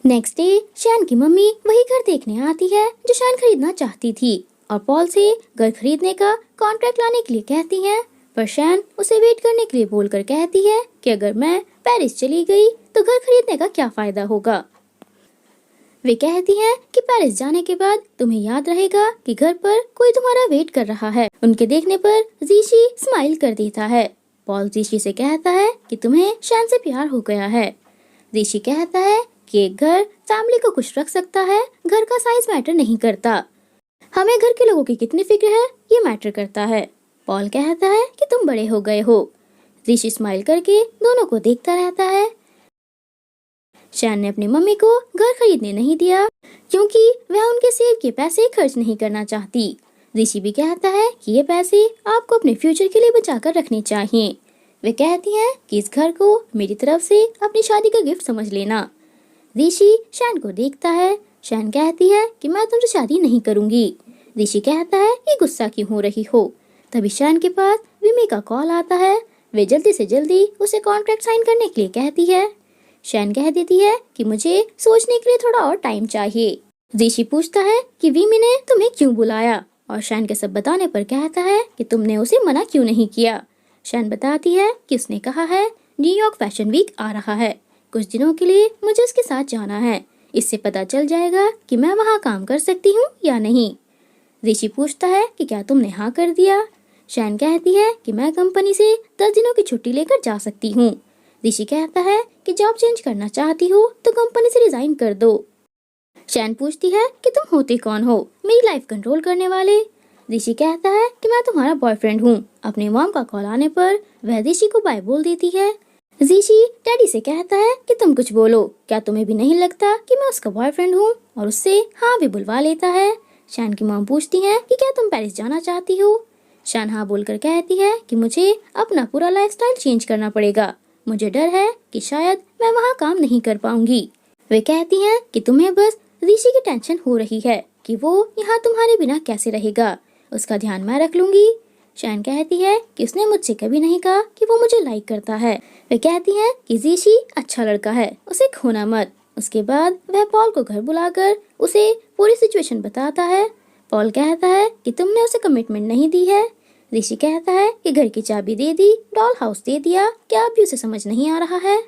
Next day शैन की mummy वही घर देखने आती है जो शैन खरीदना चाहती थी और पॉल से घर खरीदने का कॉन्ट्रैक्ट लाने के लिए कहती है। पर शैन उसे वेट करने के लिए बोलकर कहती है कि अगर मैं पेरिस चली गई तो घर खरीदने का क्या फायदा होगा। वे कहती हैं कि पेरिस जाने के बाद तुम्हें याद रहेगा कि घर पर कोई तुम्हारा वेट कर रहा है। उनके देखने पर जीशी स्माइल कर देता है। पॉल जीशी से कहता है कि तुम्हें शैन से प्यार हो गया है। जीशी कहता है कि एक घर फैमिली को खुश रख सकता है, घर का साइज मैटर नहीं करता, हमें घर के लोगों की कितनी फिक्र है ये मैटर करता है। पॉल कहता है कि तुम बड़े हो गए हो। ऋषि स्माइल करके दोनों को देखता रहता है। शैन ने अपनी मम्मी को घर खरीदने नहीं दिया क्योंकि वह उनके सेव के पैसे खर्च नहीं करना चाहती। ऋषि भी कहता है कि ये पैसे आपको अपने फ्यूचर के लिए बचा कर रखने चाहिए। वे कहती हैं कि इस घर को मेरी तरफ से अपनी शादी का गिफ्ट समझ लेना। ऋषि शैन को देखता है। शैन कहती है कि मैं तुमसे शादी नहीं करूंगी। ऋषि कहता है कि गुस्सा क्यों हो रही हो। तभी शैन के पास विमी का कॉल आता है। वे जल्दी से जल्दी उसे कॉन्ट्रैक्ट साइन करने के लिए कहती है। शैन कह देती है कि मुझे सोचने के लिए थोड़ा और टाइम चाहिए। ऋषि पूछता है कि विमी ने तुम्हें क्यों बुलाया और शैन के सब बताने पर कहता है कि तुमने उसे मना क्यों नहीं किया। शैन बताती है कि उसने कहा है न्यूयॉर्क फैशन वीक आ रहा है, कुछ दिनों के लिए मुझे उसके साथ जाना है, इससे पता चल जाएगा कि मैं वहाँ काम कर सकती हूँ या नहीं। ऋषि पूछता है कि क्या तुमने हाँ कर दिया। शैन कहती है कि मैं कंपनी से 10 दिनों की छुट्टी लेकर जा सकती हूँ। ऋषि कहता है कि जॉब चेंज करना चाहती हो तो कंपनी से रिजाइन कर दो। शैन पूछती है कि तुम होते कौन हो, मेरी लाइफ कंट्रोल करने वाले। ऋषि कहता है कि मैं तुम्हारा बॉयफ्रेंड हूँ। अपने मॉम का कॉल आने पर वह ऋषि को बाय बोल देती है। ऋषि डैडी से कहता है कि तुम कुछ बोलो, क्या तुम्हें भी नहीं लगता कि मैं उसका बॉयफ्रेंड हूँ, और उससे हाँ भी बुलवा लेता है। शैन की मॉम पूछती है कि क्या तुम पेरिस जाना चाहती हो। शैन हाँ बोलकर कहती है कि मुझे अपना पूरा लाइफस्टाइल चेंज करना पड़ेगा, मुझे डर है कि शायद मैं वहाँ काम नहीं कर पाऊंगी। वे कहती हैं कि तुम्हें बस ऋषि की टेंशन हो रही है कि वो यहाँ तुम्हारे बिना कैसे रहेगा, उसका ध्यान मैं रख लूंगी। शैन कहती है कि उसने मुझसे कभी नहीं कहा कि वो मुझे लाइक करता है। वे कहती हैं कि ऋषि अच्छा लड़का है, उसे खोना मत। उसके बाद वह पॉल को घर बुलाकर उसे पूरी सिचुएशन बताता है। पॉल कहता है कि तुमने उसे कमिटमेंट नहीं दी है। ऋषि कहता है कि घर की चाबी दे दी, डॉल हाउस दे दिया, क्या अभी उसे समझ नहीं आ रहा है।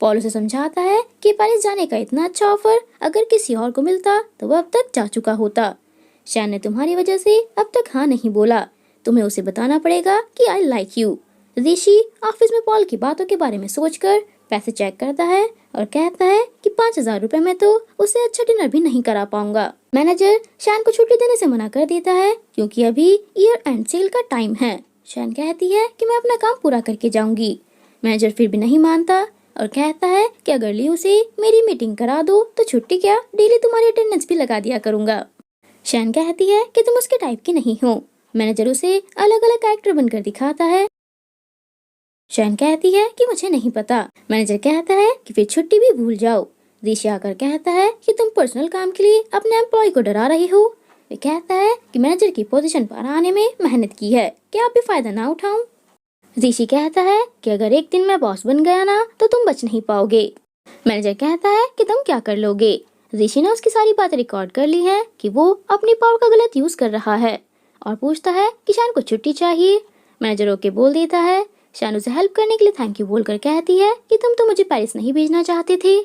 पॉल उसे समझाता है कि पेरिस जाने का इतना अच्छा ऑफर अगर किसी और को मिलता तो वह अब तक जा चुका होता। शैन ने तुम्हारी वजह से अब तक हाँ नहीं बोला, तुम्हें उसे बताना पड़ेगा कि I like you. Rishi office में पॉल की बातों के बारे में सोचकर पैसे चेक करता है और कहता है कि 5,000 रुपए में तो उसे अच्छा डिनर भी नहीं करा पाऊंगा। मैनेजर शैन को छुट्टी देने से मना कर देता है क्योंकि अभी ईयर एंड सेल का टाइम है। शैन कहती है कि मैं अपना काम पूरा करके जाऊंगी। मैनेजर फिर भी नहीं मानता और कहता है कि अगर लियू से मेरी मीटिंग करा दो तो छुट्टी क्या, डेली तुम्हारी अटेंडेंस भी लगा दिया करूंगा। शैन कहती है कि तुम उसके टाइप की नहीं हो। मैनेजर उसे अलग अलग कैरेक्टर बनकर दिखाता है। शैन कहती है कि मुझे नहीं पता। मैनेजर कहता है कि फिर छुट्टी भी भूल जाओ। ऋषि आकर कहता है कि तुम पर्सनल काम के लिए अपने एम्प्लॉय को डरा रही हो। वे कहता है कि मैनेजर की पोजीशन पर आने में मेहनत की है, क्या आप भी फायदा ना उठाऊं। ऋषि कहता है कि अगर एक दिन मैं बॉस बन गया ना तो तुम बच नहीं पाओगे। मैनेजर कहता है कि तुम क्या कर लोगे। ऋषि ने उसकी सारी बातें रिकॉर्ड कर ली है कि वो अपनी पावर का गलत यूज कर रहा है और पूछता है कि शैन को छुट्टी चाहिए। मैनेजर ओके बोल देता है। शैन उसे हेल्प करने के लिए थैंक यू बोलकर कहती है कि तुम तो मुझे पेरिस नहीं भेजना चाहते थे।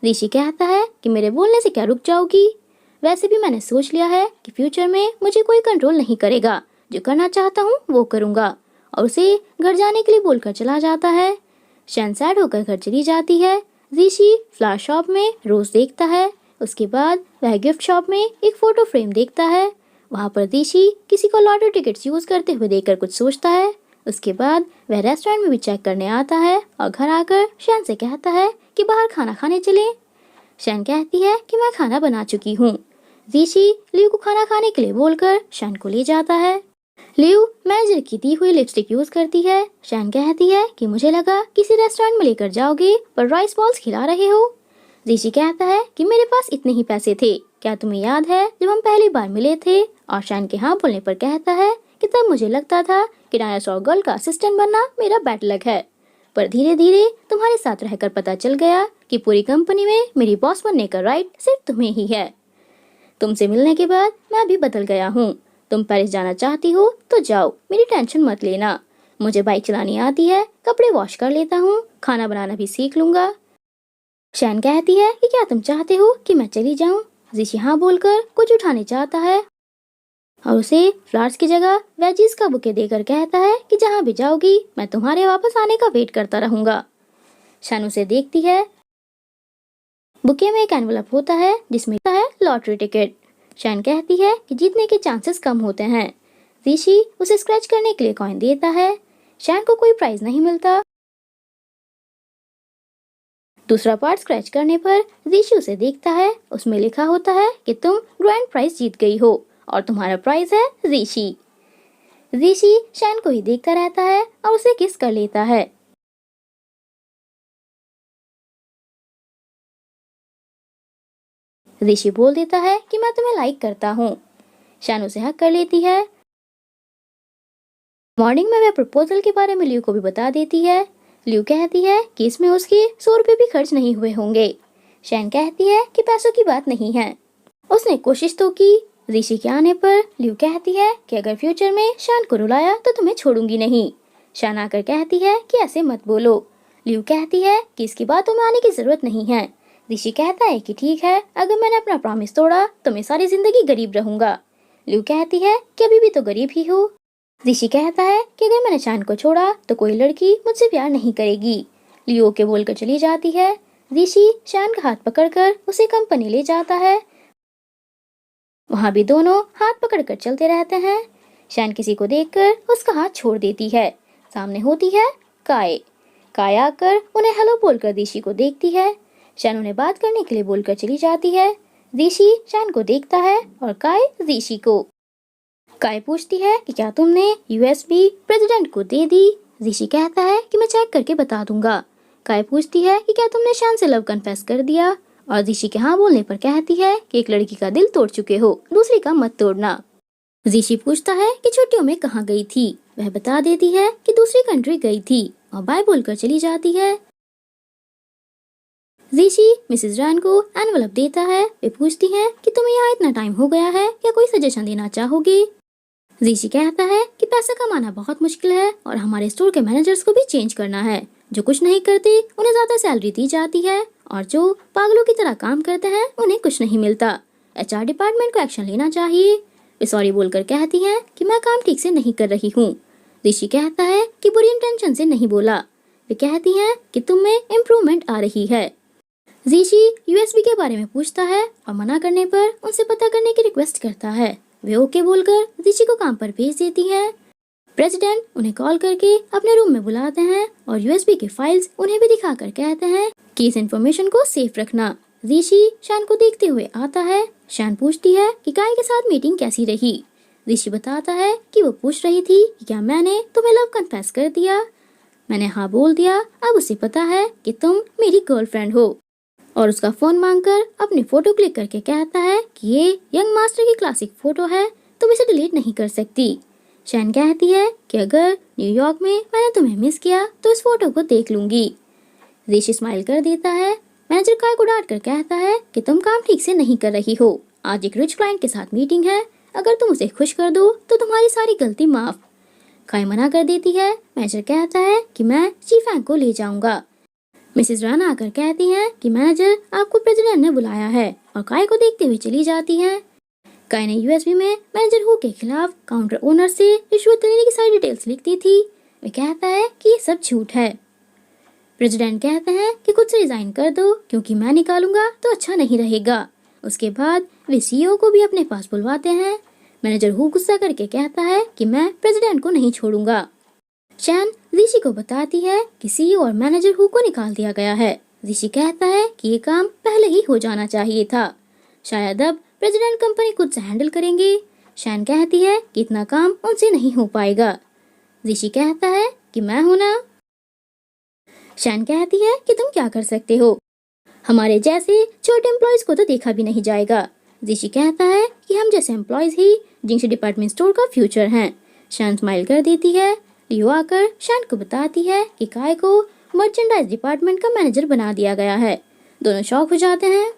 ऋषि कहता है कि मेरे बोलने से क्या रुक जाओगी, वैसे भी मैंने सोच लिया है कि फ्यूचर में मुझे कोई कंट्रोल नहीं करेगा, जो करना चाहता हूँ वो करूँगा, और उसे घर जाने के लिए बोलकर चला जाता है। शैन सैड होकर घर चली जाती है। ऋषि फ्लावर शॉप में रोज देखता है। उसके बाद वह गिफ्ट शॉप में एक फोटो फ्रेम देखता है। वहाँ पर ऋषि किसी को लॉटरी टिकट्स यूज करते हुए देखकर कुछ सोचता है। उसके बाद वह रेस्टोरेंट में भी चेक करने आता है और घर आकर शैन से कहता है कि बाहर खाना खाने चलें। शैन कहती है कि मैं खाना बना चुकी हूँ। ऋषि लियू को खाना खाने के लिए बोलकर शैन को ले जाता है। लियू मैनेजर की दी हुई लिपस्टिक यूज करती है। शैन कहती है कि मुझे लगा किसी रेस्टोरेंट में लेकर जाओगे पर राइस बॉल्स खिला रहे हो। ऋषि कहता है कि मेरे पास इतने ही पैसे थे, क्या तुम्हें याद है जब हम पहली बार मिले थे। और शैन के हाँ बोलने पर कहता है कि तब मुझे लगता था कि डायनासोर गर्ल का असिस्टेंट बनना मेरा बैड लक है, पर धीरे धीरे तुम्हारे साथ रहकर पता चल गया कि पूरी कंपनी में मेरी बॉस बनने का राइट सिर्फ तुम्हें ही है। तुमसे मिलने के बाद मैं भी बदल गया हूँ। तुम पेरिस जाना चाहती हो तो जाओ, मेरी टेंशन मत लेना। मुझे बाइक चलानी आती है, कपड़े वॉश कर लेता हूँ, खाना बनाना भी सीख लूंगा। शैन कहती है कि क्या तुम चाहते हो कि मैं चली जाऊं? ऋषि हाँ बोलकर कुछ उठाने चाहता है और उसे फ्लावर्स की जगह वेजीज का बुके देकर कहता है कि जहाँ भी जाओगी मैं तुम्हारे वापस आने का वेट करता रहूंगा। शैन उसे देखती है। बुके में एक एनवलप होता है जिसमें है लॉटरी टिकट। शैन कहती है कि जीतने के चांसेस कम होते हैं। ऋषि उसे स्क्रैच करने के लिए कॉइन देता है। शैन को कोई प्राइज नहीं मिलता। दूसरा पार्ट स्क्रैच करने पर ऋषि उसे देखता है। उसमें लिखा होता है कि तुम ग्रैंड प्राइज जीत गई हो और तुम्हारा प्राइज है ऋषि। ऋषि शैन को ही देखता रहता है और उसे किस कर लेता है। ऋषि बोल देता है कि मैं तुम्हें लाइक करता हूँ। शैन उसे हक कर लेती है। मॉर्निंग में वह प्रपोजल के बारे में लियू को भी बता देती है। लियू कहती है कि इसमें उसके 100 रुपए भी खर्च नहीं हुए होंगे। शैन कहती है कि पैसों की बात नहीं है, उसने कोशिश तो की। ऋषि के आने पर लियू कहती है कि अगर फ्यूचर में शैन को रुलाया तो तुम्हें छोड़ूंगी नहीं। शैन आकर कहती है कि ऐसे मत बोलो। लियू कहती है कि इसकी बातों में आने की जरूरत नहीं है। ऋषि कहता है कि ठीक है, अगर मैंने अपना प्रॉमिस तोड़ा तो मैं सारी जिंदगी गरीब रहूंगा। लियू कहती है कि अभी भी तो गरीब ही हो। ऋषि कहता है कि अगर मैंने शैन को छोड़ा तो कोई लड़की मुझसे प्यार नहीं करेगी। लियो के बोलकर चली जाती है। ऋषि शैन का हाथ पकड़कर उसे कंपनी ले जाता है। वहाँ भी दोनों हाथ पकड़कर चलते रहते हैं। शैन किसी को देखकर उसका हाथ छोड़ देती है। सामने होती है काय। काय आकर उन्हें हेलो बोलकर ऋषि को देखती है। शैन उन्हें बात करने के लिए बोलकर चली जाती है। ऋषि शैन को देखता है और काय ऋषि को। काय पूछती है कि क्या तुमने यूएसबी प्रेसिडेंट को दे दी? ऋषि कहता है कि मैं चेक करके बता दूंगा। काय पूछती है कि क्या तुमने शैन से लव कन्फेस कर दिया? और ऋषि के हाँ बोलने पर कहती है कि एक लड़की का दिल तोड़ चुके हो, दूसरी का मत तोड़ना। ऋषि पूछता है कि छुट्टियों में कहाँ गई थी? वह बता देती है कि दूसरी कंट्री गई थी और बाय बोलकर चली जाती है। ऋषि मिसेस रैन को एनवलप देता है। वे पूछती हैं कि तुम्हें यहाँ इतना टाइम हो गया है, क्या कोई सजेशन देना चाहोगे? ऋषि कहता है कि पैसा कमाना बहुत मुश्किल है और हमारे स्टोर के मैनेजर्स को भी चेंज करना है। जो कुछ नहीं करते उन्हें ज्यादा सैलरी दी जाती है और जो पागलों की तरह काम करते हैं उन्हें कुछ नहीं मिलता। एचआर डिपार्टमेंट को एक्शन लेना चाहिए। वे सॉरी बोलकर कहती हैं कि मैं काम ठीक से नहीं कर रही हूँ। ऋषि कहता है कि बुरी इंटेंशन से नहीं बोला। वे कहती हैं कि तुम में इम्प्रूवमेंट आ रही है। ऋषि यूएसबी के बारे में पूछता है और मना करने पर उनसे पता करने की रिक्वेस्ट करता है। वे ओके बोलकर ऋषि को काम पर भेज देती हैं। प्रेसिडेंट उन्हें कॉल करके अपने रूम में बुलाते हैं और यूएसबी के फाइल्स उन्हें भी दिखाकर कहते हैं कि इस इंफॉर्मेशन को सेफ रखना। ऋषि शैन को देखते हुए आता है। शैन पूछती है कि काय के साथ मीटिंग कैसी रही? ऋषि बताता है कि वो पूछ रही थी कि क्या मैंने तुम्हें लव कन्फेस कर दिया? मैंने हाँ बोल दिया। अब उसे पता है कि तुम मेरी गर्लफ्रेंड हो और उसका फोन मांगकर अपनी फोटो क्लिक करके कहता है कि ये यंग मास्टर की क्लासिक फोटो है, तुम इसे डिलीट नहीं कर सकती। शैन कहती है कि अगर न्यूयॉर्क में मैंने तुम्हें मिस किया तो इस फोटो को देख लूंगी। ऋषि स्माइल कर देता है। मैनेजर काय को डांट कर कहता है कि तुम काम ठीक से नहीं कर रही हो। आज एक रिच क्लाइंट के साथ मीटिंग है, अगर तुम उसे खुश कर दो तो तुम्हारी सारी गलती माफ। काय मना कर देती है। मैनेजर कहता है कि मैं चीफ हैंक को ले जाऊंगा। मिसेस राना आकर कहती हैं कि मैनेजर आपको प्रेसिडेंट ने बुलाया है और काय को देखते हुए चली जाती हैं। काय ने यूएसबी में मैनेजर हु के खिलाफ काउंटर ओनर से रिश्वत लेने की सारी डिटेल्स लिखती थी। वे कहता है कि ये सब झूठ है। प्रेसिडेंट कहते हैं कि खुद से रिजाइन कर दो क्योंकि मैं निकालूंगा तो अच्छा नहीं रहेगा। उसके बाद वे सीईओ को भी अपने पास बुलवाते हैं। मैनेजर हु गुस्सा करके कहता है कि मैं प्रेसिडेंट को नहीं छोड़ूंगा। शैन ऋषि को बताती है कि सीईओ और मैनेजर हु को निकाल दिया गया है। ऋषि कहता है कि ये काम पहले ही हो जाना चाहिए था, शायद अब प्रेसिडेंट कंपनी खुद से हैंडल करेंगे। शैन कहती है कि इतना काम उनसे नहीं हो पाएगा। ऋषि कहता है कि मैं हूं ना। शैन कहती है कि तुम क्या कर सकते हो, हमारे जैसे छोटे एम्प्लॉयज को तो देखा भी नहीं जाएगा। ऋषि कहता है कि हम जैसे एम्प्लॉयज ही जिंक्स डिपार्टमेंट स्टोर का फ्यूचर हैं। शैन स्माइल कर देती है। लियो आकर शैन को बताती है कि काय को मर्चेंडाइज डिपार्टमेंट का मैनेजर बना दिया गया है। दोनों शॉक हो जाते हैं